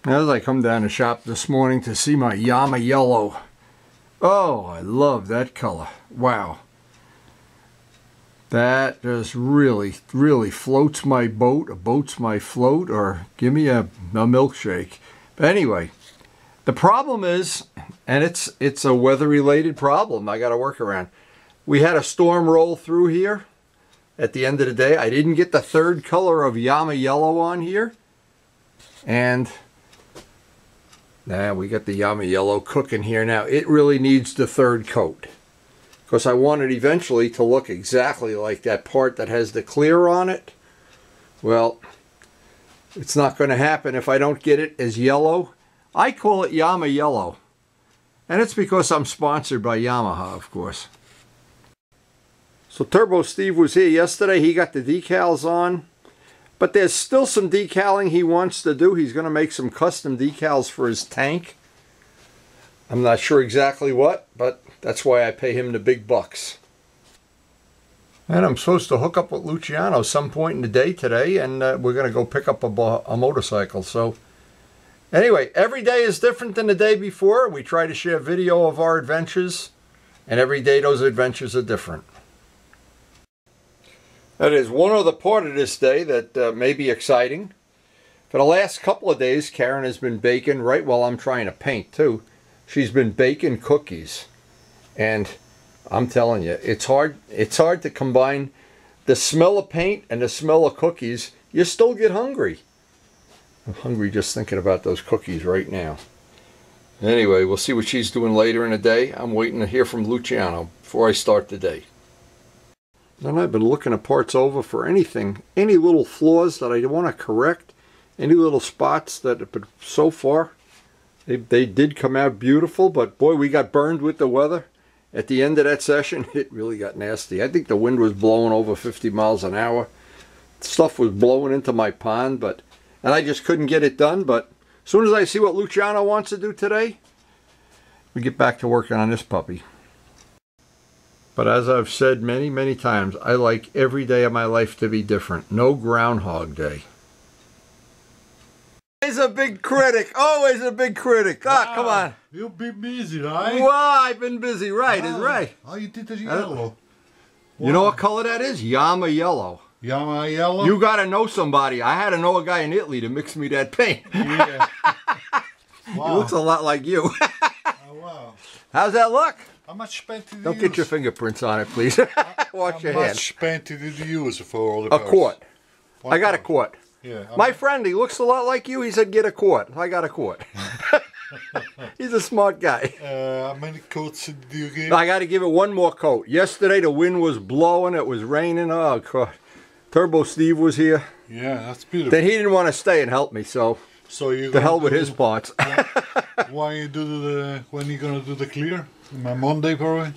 As I come down the shop this morning to see my YAMAYELLOW. Oh, I love that color. Wow. That just really floats my boat, or boats my float, or give me a milkshake. But anyway, the problem is, and it's a weather-related problem I got to work around. We had a storm roll through here at the end of the day. I didn't get the third color of YAMAYELLOW on here. And now we got the YAMAYELLOW cooking here now. It really needs the third coat, because I want it eventually to look exactly like that part that has the clear on it. Well, it's not going to happen if I don't get it as yellow. I call it YAMAYELLOW, and it's because I'm sponsored by Yamaha, of course. So Turbo Steve was here yesterday. He got the decals on. But there's still some decaling he wants to do. He's going to make some custom decals for his tank. I'm not sure exactly what, but that's why I pay him the big bucks. And I'm supposed to hook up with Luciano some point in the day today, and we're going to go pick up a motorcycle. So anyway, every day is different than the day before. We try to share video of our adventures, and every day those adventures are different. That is one other part of this day that may be exciting. For the last couple of days, Karen has been baking, right while I'm trying to paint too. She's been baking cookies. And I'm telling you, it's hard to combine the smell of paint and the smell of cookies. You still get hungry. I'm hungry just thinking about those cookies right now. Anyway, we'll see what she's doing later in the day. I'm waiting to hear from Luciano before I start the day. And I've been looking the parts over for anything, any little flaws that I want to correct, any little spots that, but so far, they did come out beautiful, but boy, we got burned with the weather. At the end of that session, it really got nasty. I think the wind was blowing over 50 miles an hour. Stuff was blowing into my pond, and I just couldn't get it done, but as soon as I see what Luciano wants to do today, we get back to working on this puppy. But as I've said many times, I like every day of my life to be different. No Groundhog Day. He's a big critic. Always a big critic. Ah, come on. You've been busy, right? Well, I've been busy. Right, is right. Oh, you did the yellow. You know what color that is? YAMAYELLOw. YAMAYELLOw? You got to know somebody. I had to know a guy in Italy to mix me that paint. Yeah. Wow. He looks a lot like you. Oh, wow. How's that look? How much paint did you Don't use? get your fingerprints on it, please. Wash your hands. How much paint did you use for all the A cars? quart. I got a quart. Yeah. My friend, he looks a lot like you. He said, get a quart. I got a quart. He's a smart guy. How many coats did you give? I got to give it one more coat. Yesterday, the wind was blowing. It was raining. Oh, God. Turbo Steve was here. Yeah, that's beautiful. Then he didn't want to stay and help me, so you the hell with his parts. When you gonna do the clear? My Monday probably.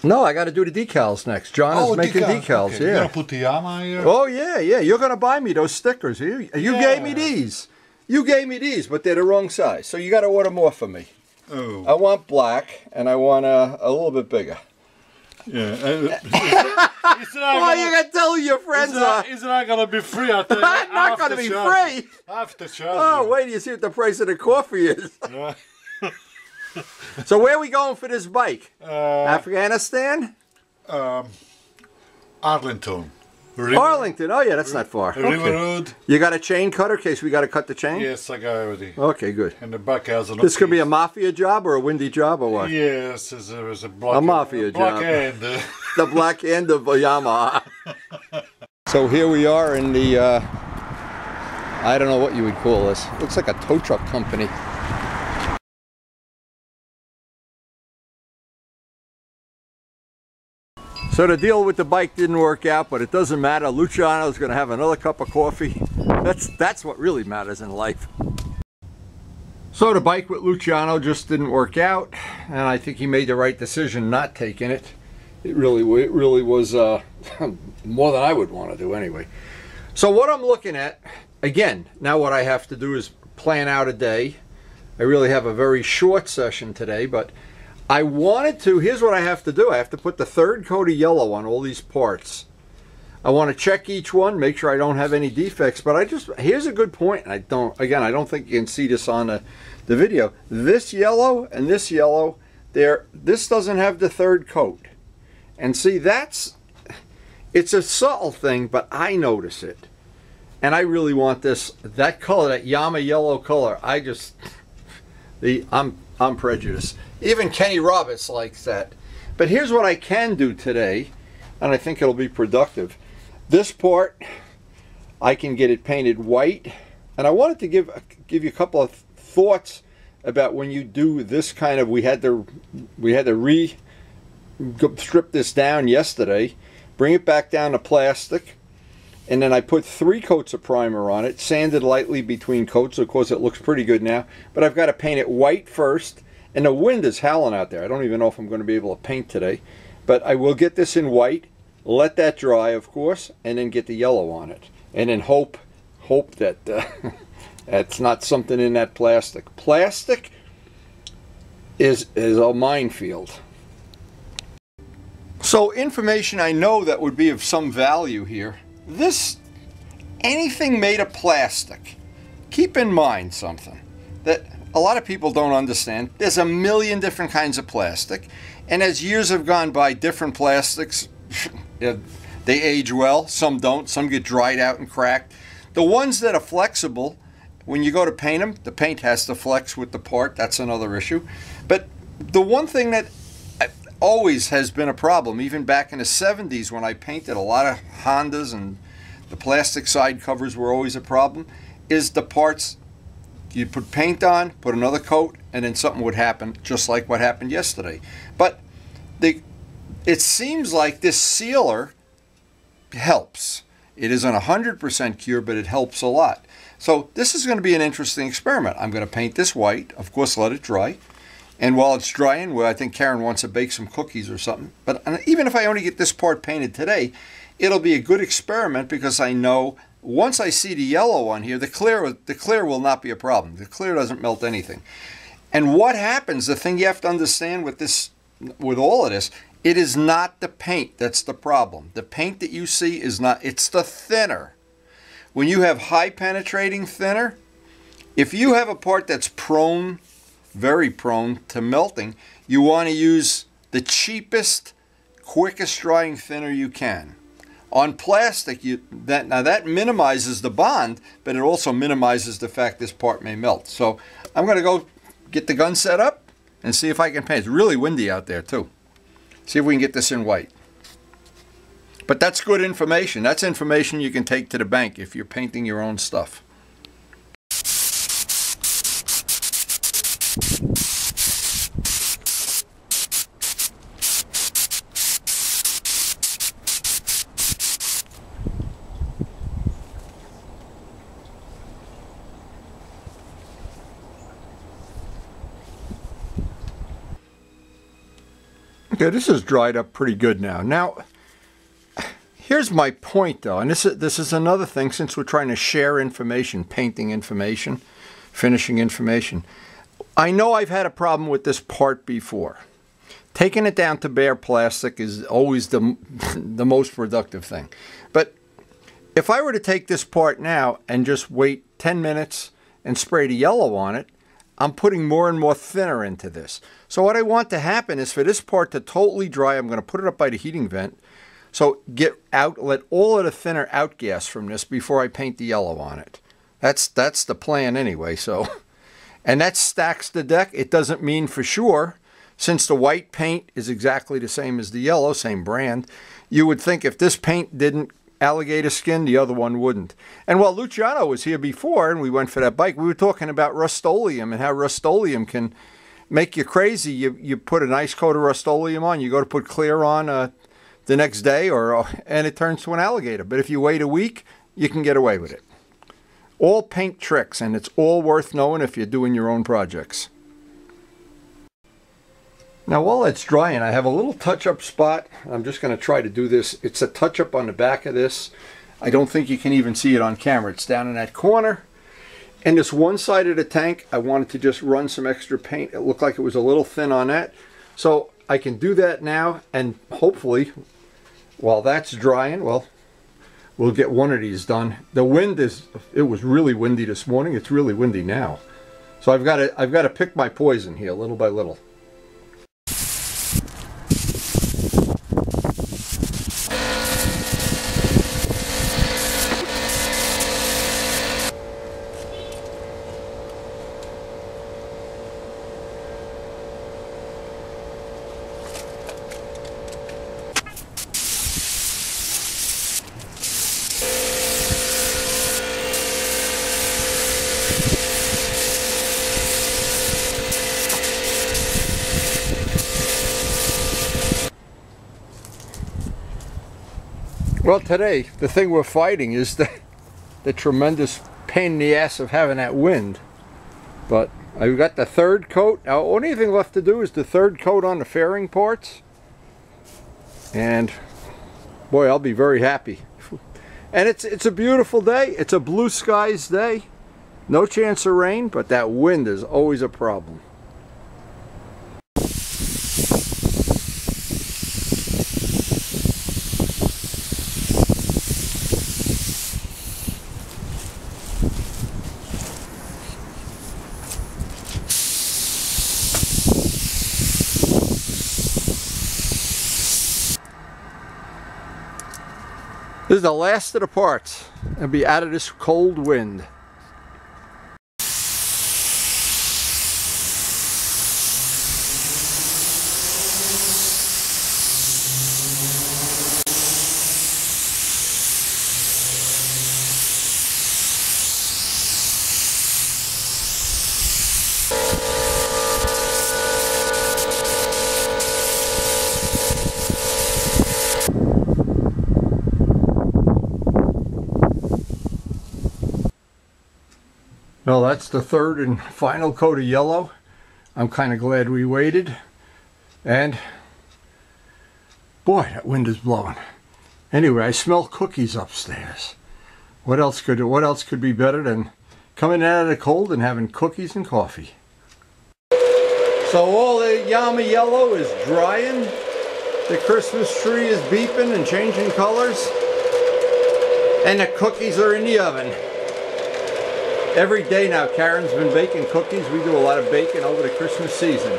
No, I got to do the decals next. John is making decals. Okay. Yeah. You gonna put the Yama here? Oh yeah. You're gonna buy me those stickers. You gave me these. You gave me these, but they're the wrong size. So you got to order more for me. Oh. I want black, and I want a little bit bigger. Yeah. Well, you can tell who your friends are. It's not gonna be free. I tell you. It's not gonna be free. After charge. Oh, wait till you see what the price of the coffee is. Yeah. So where are we going for this bike? Afghanistan? Arlington. Arlington. Oh yeah, that's not far. River Road. You got a chain cutter in case we got to cut the chain? Yes, I got everything. Okay, good. And the back has an. This could be a mafia job or a windy job or what? Yes, there's a black. A mafia job. Black end. The black end of a Yamaha. So here we are in the, I don't know what you would call this. Looks like a tow truck company. So the deal with the bike didn't work out, but it doesn't matter. Luciano's going to have another cup of coffee. That's what really matters in life. So the bike with Luciano just didn't work out, and I think he made the right decision not taking it. It really was more than I would want to do anyway. So what I'm looking at, again, now what I have to do is plan out a day. I really have a very short session today, but I wanted to, here's what I have to do. I have to put the third coat of yellow on all these parts. I want to check each one, make sure I don't have any defects. But here's a good point. I don't think you can see this on the video. This yellow and this yellow, this doesn't have the third coat. And see, it's a subtle thing, but I notice it. And I really want that color, that YAMAYELLOW color. I'm prejudiced. Even Kenny Roberts likes that. But here's what I can do today, and I think it'll be productive. This part, I can get it painted white. And I wanted to give you a couple of thoughts about when you do this kind of, we had to strip this down yesterday, bring it back down to plastic, and then I put 3 coats of primer on it, sanded lightly between coats, so of course it looks pretty good now. But I've got to paint it white first, and the wind is howling out there. I don't even know if I'm going to be able to paint today, but I will get this in white, let that dry, of course, and then get the yellow on it, and then hope that that's not something in that plastic. Plastic is a minefield. So information I know that would be of some value here. Anything made of plastic, keep in mind something that a lot of people don't understand. There's a million different kinds of plastic, and as years have gone by, different plastics, they age well, some don't, some get dried out and cracked. The ones that are flexible, when you go to paint them, the paint has to flex with the part. That's another issue. But the one thing that always has been a problem, even back in the 70s when I painted a lot of Hondas and the plastic side covers were always a problem, is the parts you put paint on, put another coat, and then something would happen, just like what happened yesterday. But it seems like this sealer helps. It isn't 100% cure, but it helps a lot. So this is going to be an interesting experiment. I'm going to paint this white, of course let it dry. And while it's drying, well, I think Karen wants to bake some cookies or something. But even if I only get this part painted today, it'll be a good experiment because I know once I see the yellow on here, the clear will not be a problem. The clear doesn't melt anything. And what happens, the thing you have to understand with all of this, it is not the paint that's the problem. The paint that you see is not, it's the thinner. When you have high penetrating thinner, if you have a part that's prone, very prone to melting, you want to use the cheapest, quickest drying thinner you can. On plastic, that minimizes the bond, but it also minimizes the fact this part may melt. So I'm going to go get the gun set up and see if I can paint. It's really windy out there too. See if we can get this in white. But that's good information. That's information you can take to the bank if you're painting your own stuff. Okay, this is dried up pretty good now. Now, here's my point though, and this is another thing since we're trying to share information, painting information, finishing information. I know I've had a problem with this part before. Taking it down to bare plastic is always the most productive thing. But if I were to take this part now and just wait 10 minutes and spray the yellow on it, I'm putting more and more thinner into this. So what I want to happen is for this part to totally dry, I'm going to put it up by the heating vent. So let all of the thinner outgas from this before I paint the yellow on it. That's the plan anyway. So, and that stacks the deck. It doesn't mean for sure, since the white paint is exactly the same as the yellow, same brand, you would think if this paint didn't alligator skin, the other one wouldn't. And while Luciano was here before and we went for that bike, we were talking about Rust-Oleum and how Rust-Oleum can make you crazy. You put a nice coat of Rust-Oleum on, you go to put clear on the next day, and it turns to an alligator. But if you wait a week, you can get away with it. All paint tricks, and it's all worth knowing if you're doing your own projects. Now while it's drying, I have a little touch-up spot. I'm just going to try to do this. It's a touch-up on the back of this. I don't think you can even see it on camera. It's down in that corner. And this one side of the tank, I wanted to just run some extra paint. It looked like it was a little thin on that. So I can do that now, and hopefully, while that's drying, well, we'll get one of these done. The wind is, it was really windy this morning. It's really windy now. So I've got to pick my poison here little by little. Well, today, the thing we're fighting is the tremendous pain in the ass of having that wind. But I've got the third coat. Now, only thing left to do is the third coat on the fairing parts. And, boy, I'll be very happy. And it's a beautiful day. It's a blue skies day. No chance of rain, but that wind is always a problem. This is the last of the parts. It'll be out of this cold wind. Well, that's the third and final coat of yellow. I'm kind of glad we waited. And boy, that wind is blowing. Anyway, I smell cookies upstairs. What else could be better than coming out of the cold and having cookies and coffee? So all the YAMAYELLOW is drying. The Christmas tree is beeping and changing colors. And the cookies are in the oven. Every day now, Karen's been baking cookies. We do a lot of baking over the Christmas season.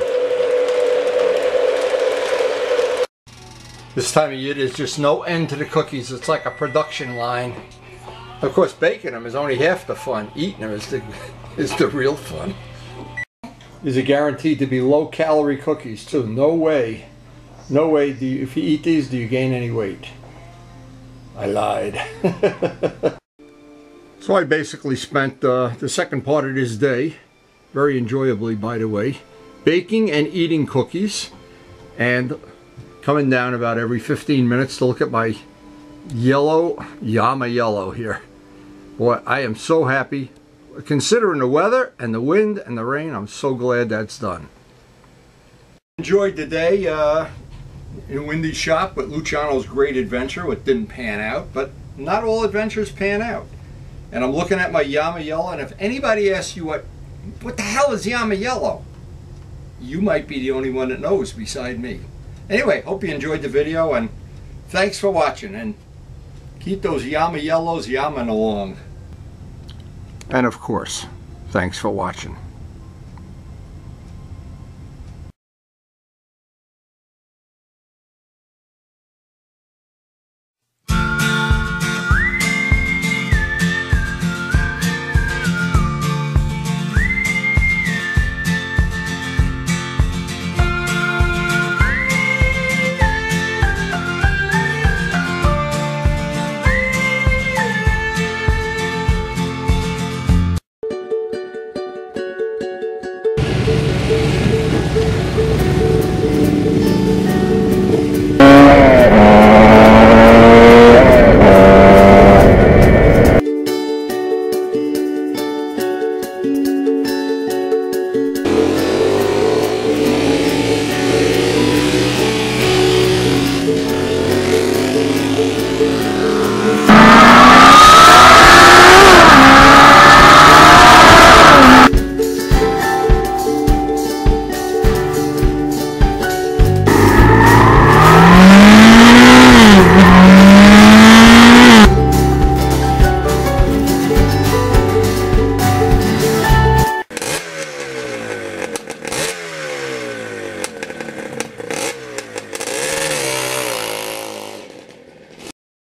This time of year, there's just no end to the cookies. It's like a production line. Of course, baking them is only half the fun. Eating them is the real fun. These are guaranteed to be low-calorie cookies, too. No way. No way, if you eat these, do you gain any weight? I lied. So I basically spent the second part of this day, very enjoyably by the way, baking and eating cookies and coming down about every 15 minutes to look at my yellow YAMAYELLOW here. Boy, I am so happy. Considering the weather and the wind and the rain, I'm so glad that's done. Enjoyed the day in Windy's shop with Luciano's great adventure, which didn't pan out, but not all adventures pan out. And I'm looking at my YAMAYELLOW, and if anybody asks you what the hell is YAMAYELLOW, you might be the only one that knows beside me. Anyway, hope you enjoyed the video, and thanks for watching, and keep those YAMAYELLOWs yamming along. And of course, thanks for watching.